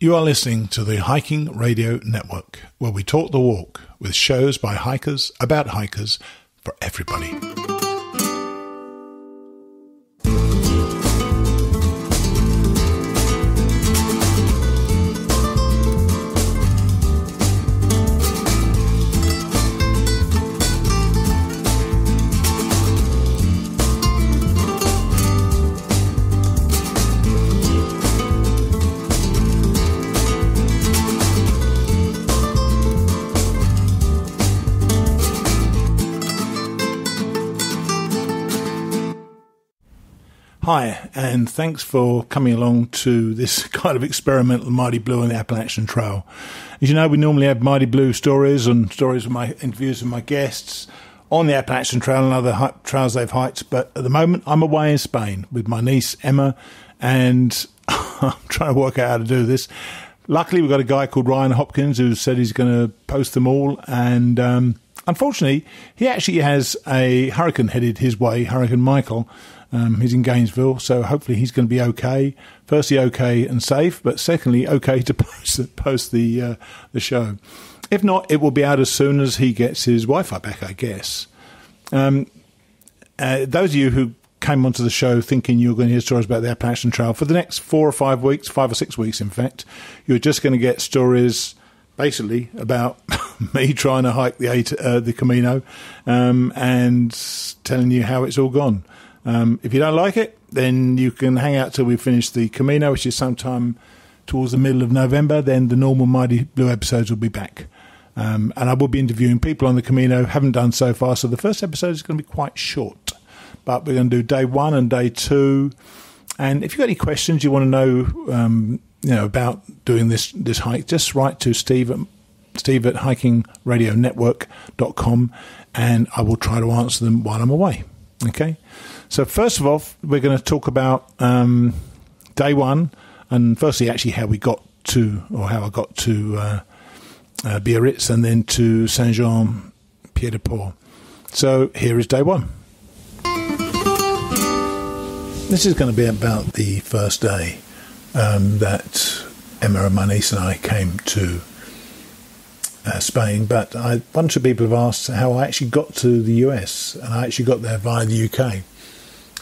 You are listening to the Hiking Radio Network, where we talk the walk with shows by hikers, about hikers, for everybody. Hi, and thanks for coming along to this kind of experimental Mighty Blue on the Appalachian Trail. As you know, we normally have Mighty Blue stories and stories of my interviews with my guests on the Appalachian Trail and other trails they've hiked, but at the moment I'm away in Spain with my niece Emma, and I'm trying to work out how to do this. Luckily, we've got a guy called Ryan Hopkins who said he's going to post them all, and unfortunately, he actually has a hurricane headed his way, Hurricane Michael. He's in Gainesville, so hopefully he's going to be okay. Firstly, okay and safe, but secondly, okay to post the show. If not, it will be out as soon as he gets his Wi-Fi back, I guess. Those of you who came onto the show thinking you were going to hear stories about the Appalachian Trail, for the next 4 or 5 weeks, 5 or 6 weeks, in fact, you're just going to get stories basically about me trying to hike the Camino and telling you how it's all gone. If you don't like it, then you can hang out till we finish the Camino, which is sometime towards the middle of November. Then the normal Mighty Blue episodes will be back. And I will be interviewing people on the Camino, haven't done so far, so the first episode is going to be quite short. But we're going to do day 1 and day 2. And if you've got any questions you want to know, about doing this hike, just write to Steve at hikingradionetwork.com, and I will try to answer them while I'm away. Okay? So first of all, we're going to talk about day 1, and firstly actually how I got to Biarritz and then to Saint-Jean-Pied-de-Port. So here is day 1. This is going to be about the first day that Emma and my niece and I came to Spain, but a bunch of people have asked how I actually got to the US, and I actually got there via the UK.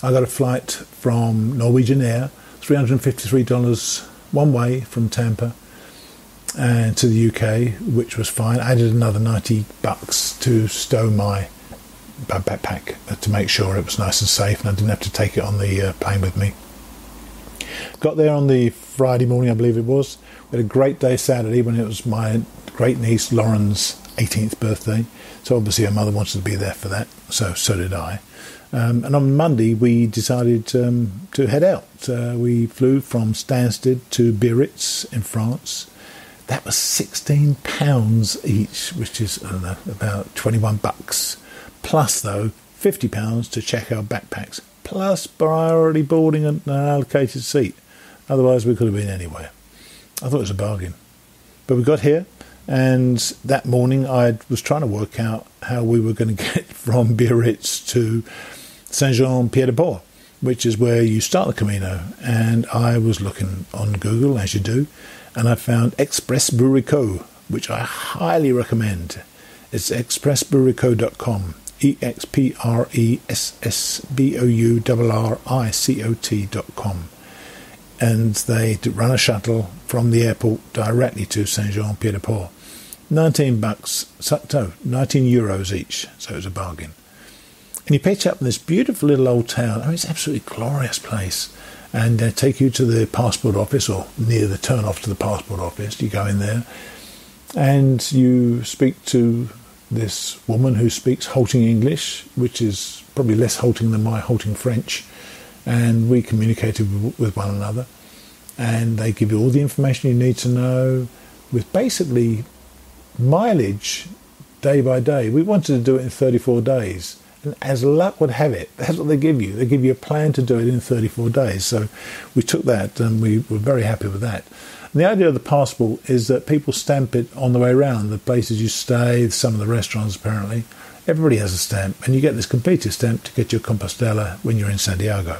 I got a flight from Norwegian Air, $353 one way from Tampa and to the UK, which was fine. I added another $90 to stow my backpack to make sure it was nice and safe and I didn't have to take it on the plane with me. Got there on the Friday morning, I believe it was. We had a great day Saturday when it was my great niece Lauren's 18th birthday. So obviously her mother wanted to be there for that, so did I. And on Monday we decided to head out. We flew from Stansted to Biarritz in France. That was £16 each, which is, I don't know, about $21. Plus, though, £50 to check our backpacks, plus priority boarding and an allocated seat. Otherwise, we could have been anywhere. I thought it was a bargain. But we got here, and that morning I was trying to work out how we were going to get from Biarritz to Saint-Jean-Pied-de-Port, which is where you start the Camino. And I was looking on Google, as you do, and I found Express Bourrico, which I highly recommend. It's expressbourrico.com, expressbourricot.com. And they run a shuttle from the airport directly to Saint-Jean-Pied-de-Port. €19 each, so it was a bargain. And you pitch up in this beautiful little old town. I mean, it's an absolutely glorious place. And they take you to the passport office, or near the turn off to the passport office. You go in there and you speak to this woman who speaks halting English, which is probably less halting than my halting French. And we communicated with one another. And they give you all the information you need to know with basically mileage day by day. We wanted to do it in 34 days. And as luck would have it, that's what they give you. They give you a plan to do it in 34 days. So we took that and we were very happy with that. And the idea of the passport is that people stamp it on the way around. The places you stay, some of the restaurants apparently, everybody has a stamp. And you get this completed stamp to get your Compostela when you're in Santiago.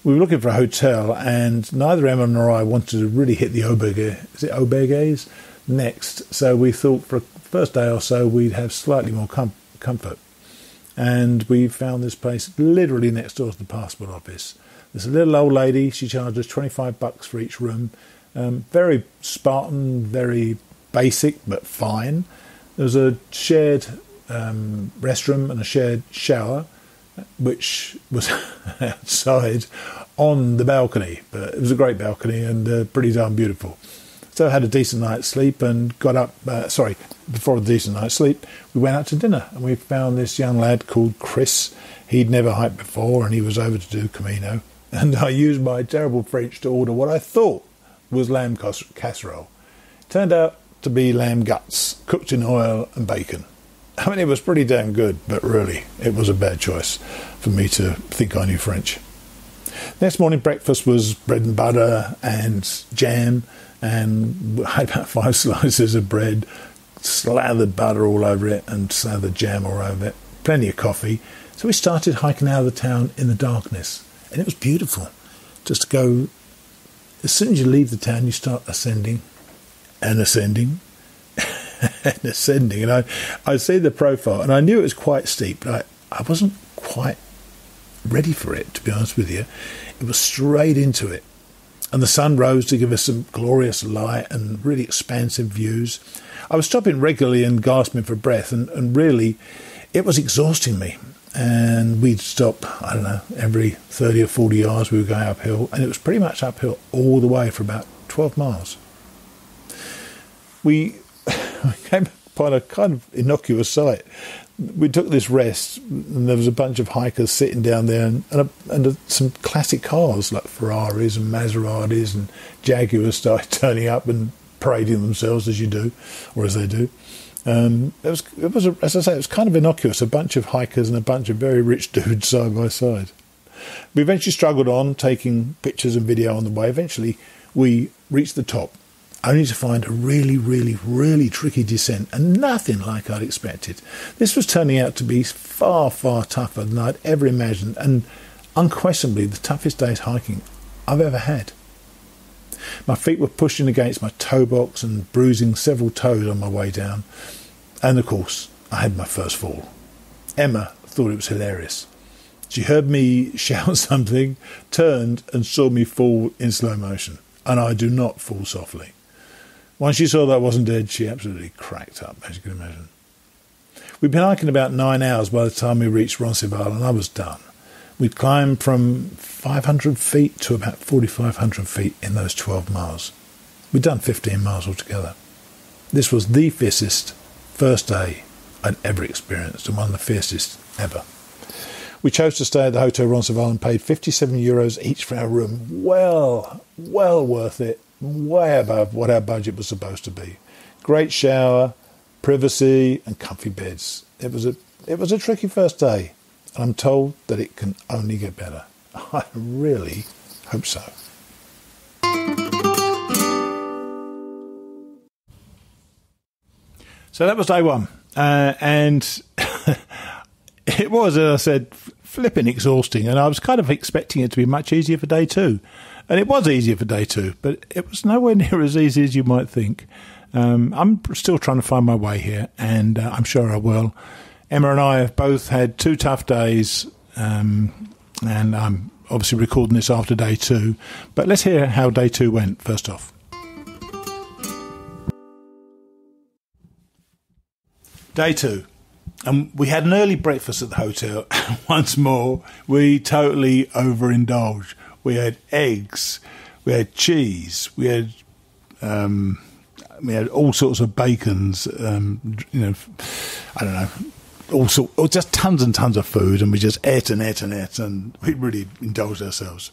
we were looking for a hotel, and neither Emma nor I wanted to really hit the auberges next. So we thought for the first day or so we'd have slightly more comfort. And we found this place literally next door to the passport office. There's a little old lady. She charges $25 for each room. Very Spartan, very basic, but fine. There was a shared restroom and a shared shower, which was outside on the balcony. But it was a great balcony and pretty darn beautiful. So I had a decent night's sleep and got up, before a decent night's sleep, we went out to dinner and we found this young lad called Chris. He'd never hiked before and he was over to do Camino. And I used my terrible French to order what I thought was lamb casserole. Turned out to be lamb guts, cooked in oil and bacon. I mean, it was pretty damn good, but really, it was a bad choice for me to think I knew French. Next morning, breakfast was bread and butter and jam, and I had about 5 slices of bread, slathered butter all over it and slathered jam all over it, plenty of coffee. So we started hiking out of the town in the darkness, and it was beautiful. Just to go, as soon as you leave the town, you start ascending and ascending and ascending. And I see the profile, and I knew it was quite steep, but I wasn't quite ready for it, to be honest with you. It was straight into it. And the sun rose to give us some glorious light and really expansive views. I was stopping regularly and gasping for breath, and really, it was exhausting me. And we'd stop, I don't know, every 30 or 40 yards we were going uphill, and it was pretty much uphill all the way for about 12 miles. We came upon a kind of innocuous sight. We took this rest, and there was a bunch of hikers sitting down there, and some classic cars like Ferraris and Maseratis and Jaguars started turning up and parading themselves as you do, or as they do. It was as I say, it was kind of innocuous, a bunch of hikers and a bunch of very rich dudes side by side. We eventually struggled on, taking pictures and video on the way. Eventually, we reached the top, only to find a really, really, really tricky descent, and nothing like I'd expected. This was turning out to be far, far tougher than I'd ever imagined, and unquestionably the toughest day's hiking I've ever had. My feet were pushing against my toe box and bruising several toes on my way down, and of course I had my first fall. Emma thought it was hilarious. She heard me shout something, turned and saw me fall in slow motion, and I do not fall softly. Once she saw that I wasn't dead, she absolutely cracked up, as you can imagine. We'd been hiking about 9 hours by the time we reached Roncesvalles, and I was done. We'd climbed from 500 feet to about 4,500 feet in those 12 miles. We'd done 15 miles altogether. This was the fiercest first day I'd ever experienced, and one of the fiercest ever. We chose to stay at the Hotel Roncesvalles and paid €57 each for our room. Well worth it. Way above what our budget was supposed to be. Great shower, privacy and comfy beds. It was a tricky first day, and I'm told that it can only get better. I really hope so. So that was day one, and it was, as I said, flipping exhausting, and I was kind of expecting it to be much easier for day two. And it was easier for day two, but it was nowhere near as easy as you might think. I'm still trying to find my way here, and I'm sure I will. Emma and I have both had 2 tough days, and I'm obviously recording this after day 2. But let's hear how day 2 went, first off. Day 2. And we had an early breakfast at the hotel. Once more, we totally overindulged. We had eggs, we had cheese, we had all sorts of bacons, I don't know, just tons and tons of food, and we just ate, and we really indulged ourselves.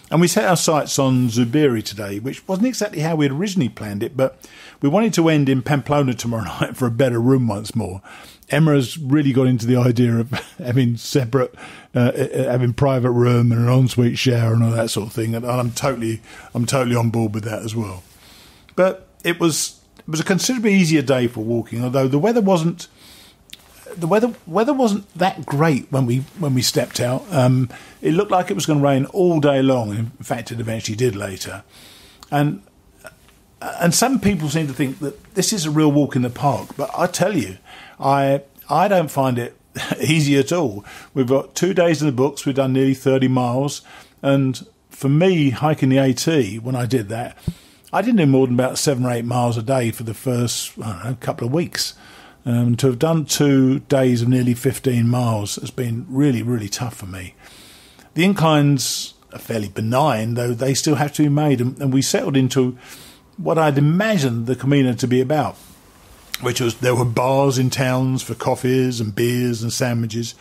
And we set our sights on Zubiri today, which wasn't exactly how we had originally planned it, but we wanted to end in Pamplona tomorrow night for a better room once more. Emma has really got into the idea of having separate, having private room and an ensuite shower and all that sort of thing, and I'm totally on board with that as well. But it was a considerably easier day for walking, although the weather wasn't the weather wasn't that great when we stepped out. It looked like it was going to rain all day long. In fact, it eventually did later. And some people seem to think that this is a real walk in the park. But I tell you, I don't find it easy at all. We've got 2 days in the books. We've done nearly 30 miles. And for me, hiking the AT, when I did that, I didn't do more than about 7 or 8 miles a day for the first, couple of weeks. To have done 2 days of nearly 15 miles has been really, really tough for me. The inclines are fairly benign, though they still have to be made. And we settled into what I'd imagined the Camino to be about, which was there were bars in towns for coffees and beers and sandwiches,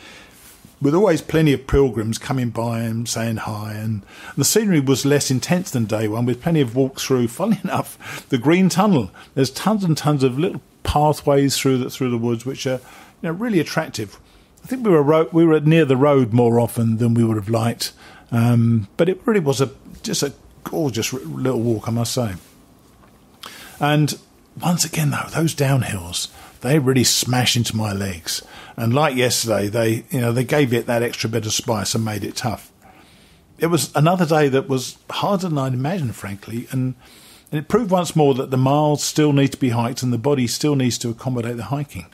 with always plenty of pilgrims coming by and saying hi. And the scenery was less intense than day one, with plenty of walks through. Funnily enough, the Green Tunnel, there's tons and tons of little pathways through the woods, which are really attractive. I think we were near the road more often than we would have liked, but it really was just a gorgeous little walk, I must say. And once again, though, those downhills, they really smash into my legs. And like yesterday, they gave it that extra bit of spice and made it tough. It was another day that was harder than I'd imagined, frankly, and it proved once more that the miles still need to be hiked and the body still needs to accommodate the hiking.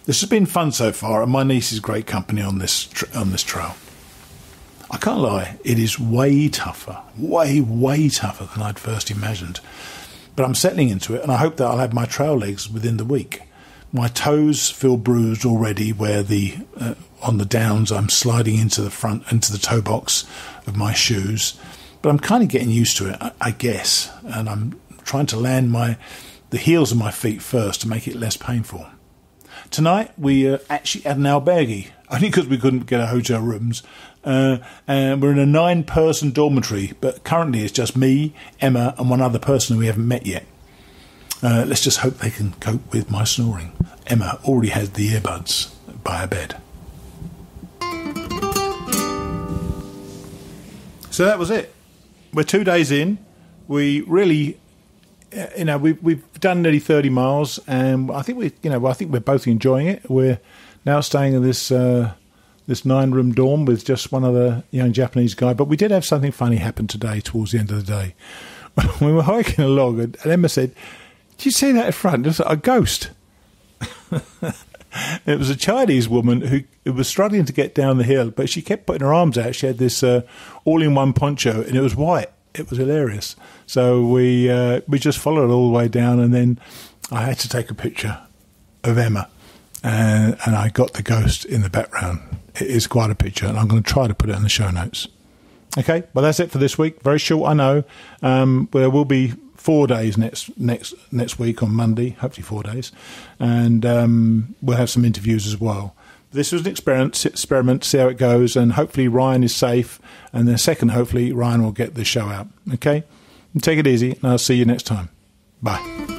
This has been fun so far, and my niece is great company on this trail. I can't lie, it is way tougher, way tougher than I'd first imagined. But I'm settling into it, and I hope that I'll have my trail legs within the week. My toes feel bruised already where on the downs I'm sliding into the toe box of my shoes. But I'm kind of getting used to it, I guess. And I'm trying to land the heels of my feet first to make it less painful. Tonight we actually had an albergue, only because we couldn't get our hotel rooms. And we're in a 9-person dormitory, but currently it's just me, Emma, and one other person who we haven't met yet. Let's just hope they can cope with my snoring. Emma already has the earbuds by her bed. So that was it. We're 2 days in. We really, we've done nearly 30 miles, and I think we're both enjoying it. We're now staying in this 9-room dorm with just one other young Japanese guy. But we did have something funny happen today towards the end of the day. We were hiking along, and Emma said, "Did you see that in front? It was like a ghost." It was a Chinese woman who was struggling to get down the hill, but she kept putting her arms out. She had this all-in-one poncho, and it was white. It was hilarious. So we just followed all the way down, and then I had to take a picture of Emma, and I got the ghost in the background. It is quite a picture, and I'm going to try to put it in the show notes. Okay, well, that's it for this week. Very short, I know. There will be 4 days next week on Monday, hopefully 4 days, and we'll have some interviews as well. This was an experiment, see how it goes, and hopefully Ryan is safe, and then second, hopefully Ryan will get the show out. Okay, take it easy, and I'll see you next time. Bye.